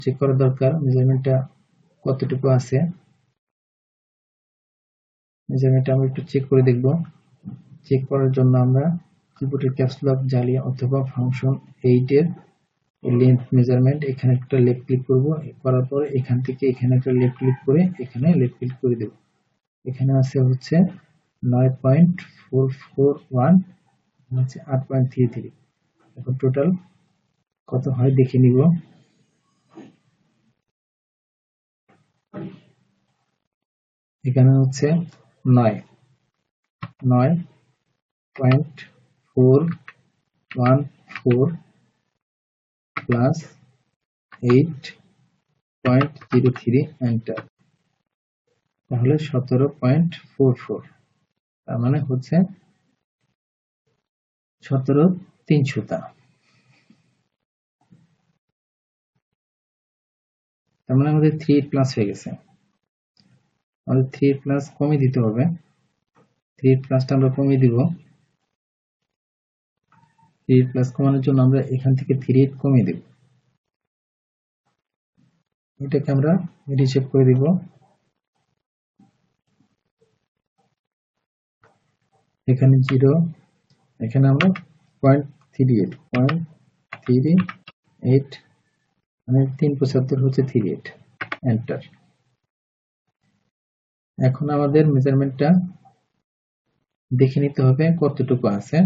Check করা দরকার মেজারমেন্টটা কতটুকু আছে। মেজারমেন্টটা আমরা একটু চেক করে দেখব। চেক করার জন্য আমরা কিবোর্ডের ক্যাপস লক জ্বালিয়ে অথবা ফাংশন 8 এর লেন্থ মেজারমেন্ট এখানে একটা লেফট ক্লিক করব, করার পর এখান থেকে এখানে একটা লেফট ক্লিক করে এখানে লেফট ক্লিক করে দেব। এখানে আছে হচ্ছে 9.441 হচ্ছে 8.33। এখন টোটাল কত হয় দেখে নিব। এখানে হচ্ছে 9.414 প্লাস 8.03 এন্টার, তাহলে 17.44, তার মানে হচ্ছে 17,300। তার মানে আমাদের 3 প্লাস হয়ে গেছে। আমাদের 3 প্লাস কমিয়ে দিতে হবে। 3 প্লাসটা আমরা কমিয়ে দিব। 3 প্লাস কমানোর জন্য আমরা এখান থেকে 3 কমিয়ে দেব। এটাকে আমরা রিশেপ করে দিব। এখানে 0, এখানে আমরা 0.38 মানে 375 হচ্ছে 38 এন্টার। এখন আমাদের মেজারমেন্টটা দেখে নিতে হবে কতটুকু আছে।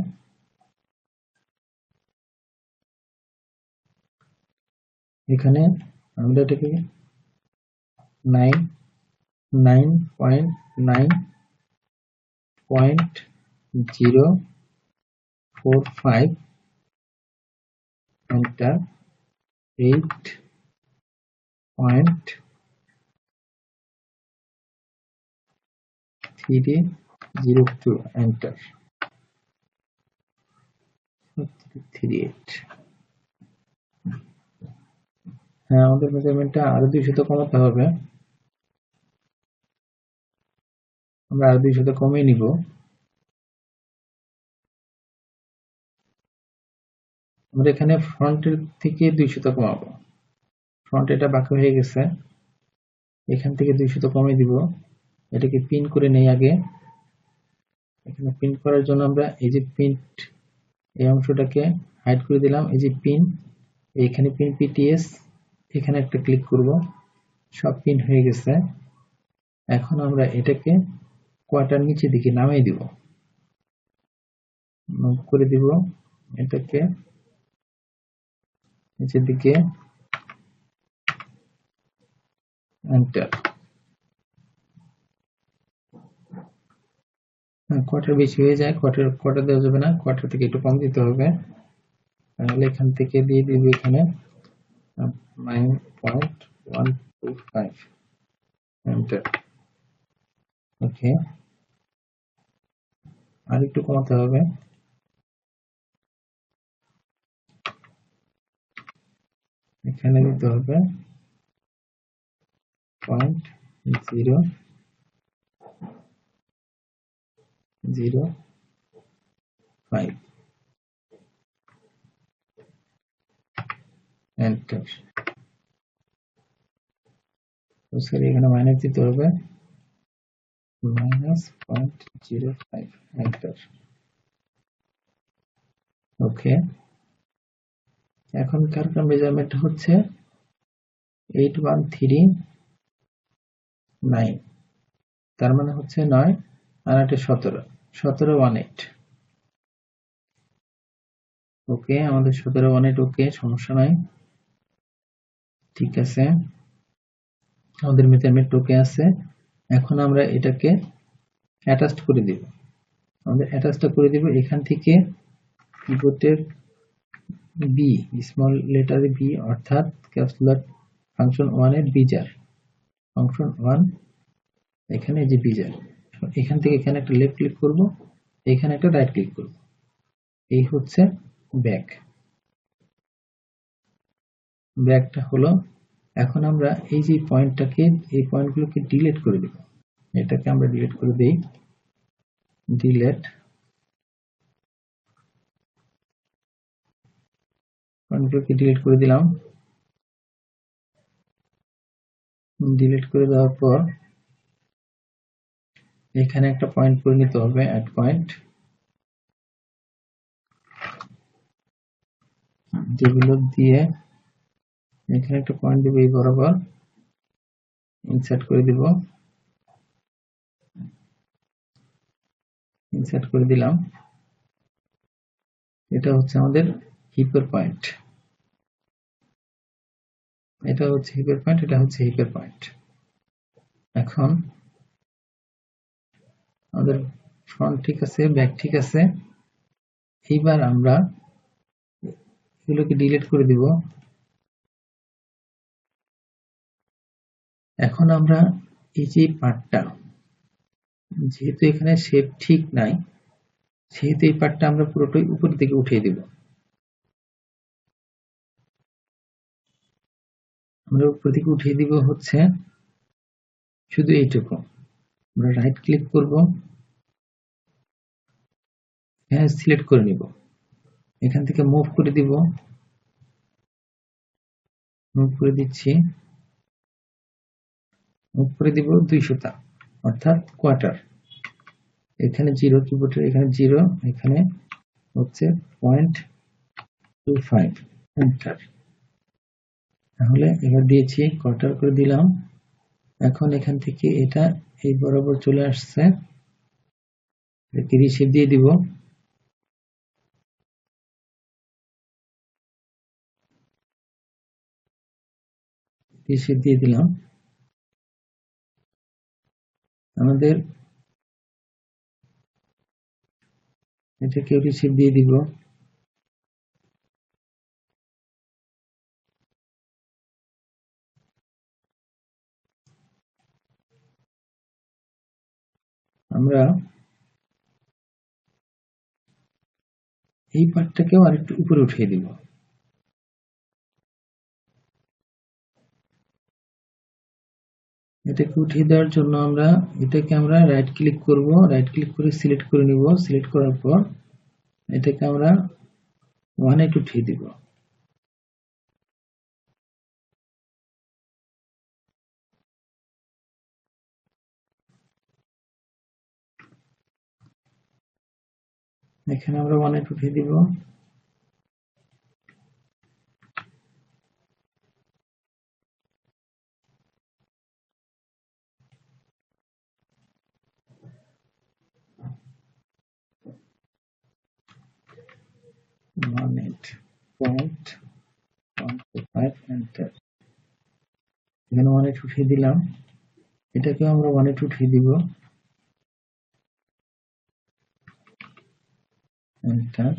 এখানে আমরা এটাকে 9.045 এন্টার, 8.302 এন্টার, 38। হ্যাঁ, আমাদের মেজারমেন্টটা আরো 200 কমাতে হবে। আমরা আরো 200 কমিয়ে নিব। আমরা এখানে ফ্রন্টের থেকে 200 কমাবো। ফ্রন্ট এটা বাঁকা হয়ে গেছে, এখান থেকে 200 কমিয়ে দিব। এটাকে পিন করে নেই আগে। এখানে পিন করার জন্য আমরা এই যে প্রিন্ট এই অংশটাকে হাইড করে দিলাম। এই যে পিন, এইখানে পিন পিটিএস, এখানে একটা ক্লিক করব। সব পিন হয়ে গেছে। এখন আমরা এটাকে কোয়ার্টার নিচে দিকে নামিয়ে দিব, মুভ করে দিব এটাকে নিচের দিকে, এন্টার। কোয়ার্টার বেশি হয়ে যায়, কোয়ার্টার দেওয়া যাবে না, কোয়ার্টার থেকে একটু কম দিতে হবে। তাহলে এখান থেকে দিয়ে দিব এখানে 9.125 এন্টার। ওকে, আর একটু কমাতে হবে। এখানে দিতে হবে 0.005 এন্টার। সরি, এখানে মাইনাস দিতে হবে, -0.05 এন্টার। ওকে, এখনকার মেজারমেন্ট হচ্ছে 8139, তার মানে হচ্ছে 9 আর 8 17, 1718। ওকে, আমাদের 1718 ওকে, সমস্যা নাই, ঠিক আছে, আমাদের মেজারমেন্ট ওকে আছে। এখন আমরা এটাকে অ্যাটাচড করে দিব। আমাদের অ্যাটাচটা করে দিব এখান থেকে কিবোর্ডের বি, স্মল লেটারে বি, অর্থাৎ ক্যাপস লক ফাংশন 1 এর বিজার, ফাংশন 1 এখানে যে বিজার, এখান থেকে এখানে একটা লেফট ক্লিক করব, এখানে একটা রাইট ক্লিক করব। এই হচ্ছে ব্যাক। ব্যাকটা হলো। এখন আমরা এই যে পয়েন্টটাকে, এই পয়েন্টগুলোকে ডিলিট করে দেব। এটাকে আমরা ডিলিট করে দেই, ডিলিট, পয়েন্টগুলোকে ডিলিট করে দিলাম। ডিলিট করে দেওয়ার পর এখানে একটা পয়েন্ট করে নিতে হবে, অ্যাড পয়েন্ট, যেগুলো দিয়ে এখানে একটা পয়েন্ট দিব, এই বরাবর ইনসার্ট করে দিব, ইনসার্ট করে দিলাম। এটা হচ্ছে আমাদের হিপের পয়েন্ট, এটা হচ্ছে হিপের পয়েন্ট, এটা হচ্ছে হিপের পয়েন্ট। এখন আমাদের ফ্রন্ট ঠিক আছে, ব্যাক ঠিক আছে। এইবার আমরা এগুলোকে ডিলিট করে দিব। এখন আমরা এই যে পার্টটা, যেহেতু এখানে শেপ ঠিক নাই, সেহেতু এই পার্টটা আমরা পুরোটাই উপরের দিকে উঠিয়ে দিব। আমরা উপর দিকে উঠিয়ে দিব হচ্ছে শুধু এইটুকু। আমরা রাইট ক্লিক করব, হ্যাঁ সিলেক্ট করে নিব, এখান থেকে মুভ করে দিব, মুভ করে দিচ্ছি, মুভ করে দিব 200টা, অর্থাৎ কোয়ার্টার। এখানে 0 কিবোর্ডের, এখানে 0, এখানে হচ্ছে 0.25 এন্টার। তাহলে এবার দিয়েছি, কোয়ার্টার করে দিলাম। এখন এখান থেকে এটা এই বরাবর চলে আসছে, এটাকে রিশেপ দিয়ে দিব। রিশেপ দিয়ে দিলাম। আমাদের এটাকে রিশেপ দিয়ে দিব। আমরা এই পার্টটাকেও আরেকটু উপরে উঠিয়ে দিব। এটাকে উঠিয়ে দেওয়ার জন্য এটাকে আমরা রাইট ক্লিক করব, রাইট ক্লিক করে সিলেক্ট করে নিব। সিলেক্ট করার পর এটাকে আমরা 1 উঠিয়ে দিব। এখানে আমরা 1 উঠিয়ে দিব। এন্টার। এখানে 1 উঠিয়ে দিলাম, এটাকেও আমরা 1 উঠিয়ে দিব। এন্টার।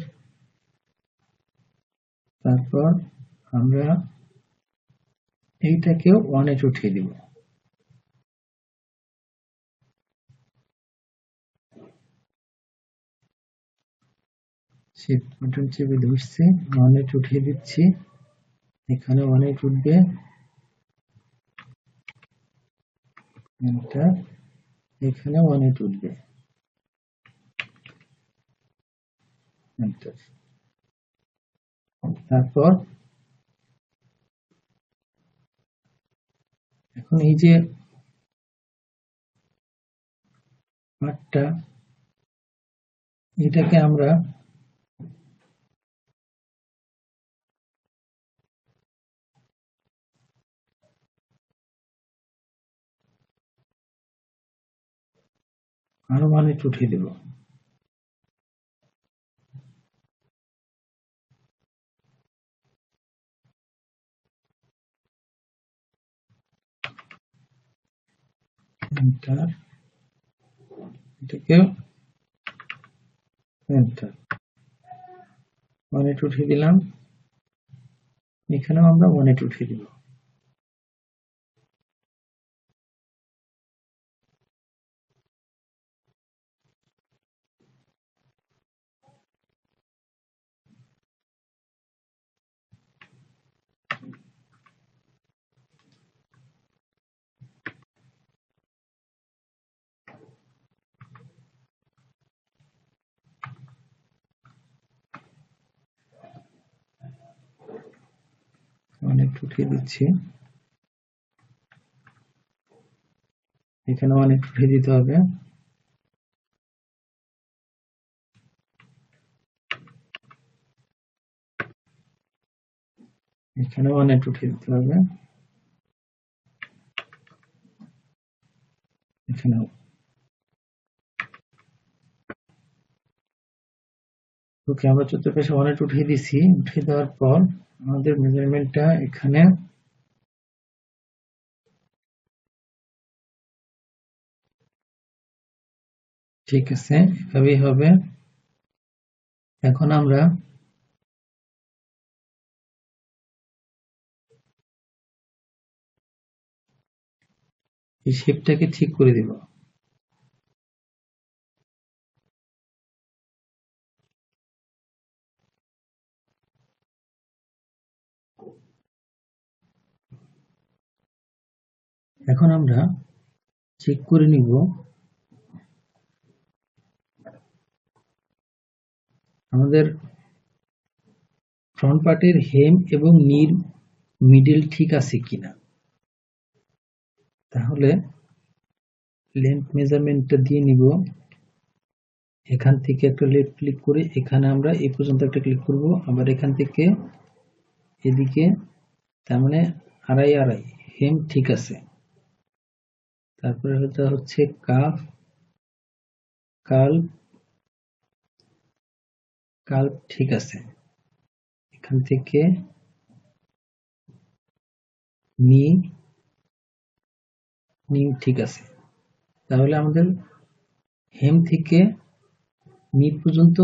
তারপর আমরা এইটাকেও 1 উঠিয়ে দিব। শিফট বাটন চেপে ধরছি, 1 উঠিয়ে দিচ্ছি। এখানে 1 উঠবে। এন্টার। এখানে 1 উঠবে। এন্টার। তারপর এখন এই যে পার্টটা, এটাকে আমরা আরো 1 উঠিয়ে দেব। এন্টার। এটাকে এন্টার। 1 উঠিয়ে দিলাম। এখানেও আমরা 1 উঠিয়ে দিব। উঠিয়ে দিচ্ছি। এখানে অনেক উঠিয়ে দিতে হবে। এখানে অনেক উঠিয়ে দিতে হবে। এখানেও। ওকে, আমরা চতুর্পাশে অনেক উঠিয়ে দিছি। উঠিয়ে দেওয়ার পর আমাদের মেজারমেন্টটা এখানে ঠিক আছে, এভাবেই হবে। এখন আমরা এই শেপটাকে ঠিক করে দিব। এখন আমরা চেক করে নিব আমাদের ফ্রন্ট পার্টের হেম এবং নির মিডল ঠিক আছে কিনা। তাহলে লেন্থ মেজারমেন্টটা দিয়ে নিব। এখান থেকে একটা লেফট ক্লিক করে এখানে আমরা এই পর্যন্ত একটা ক্লিক করব, আবার এখান থেকে এদিকে, তার মানে আড়াই আড়াই হেম ঠিক আছে। তারপরে হচ্ছে কাফ কাল্ভ ঠিক আছে। এখান থেকে নি ঠিক আছে। তাহলে আমাদের হেম থেকে নি পর্যন্ত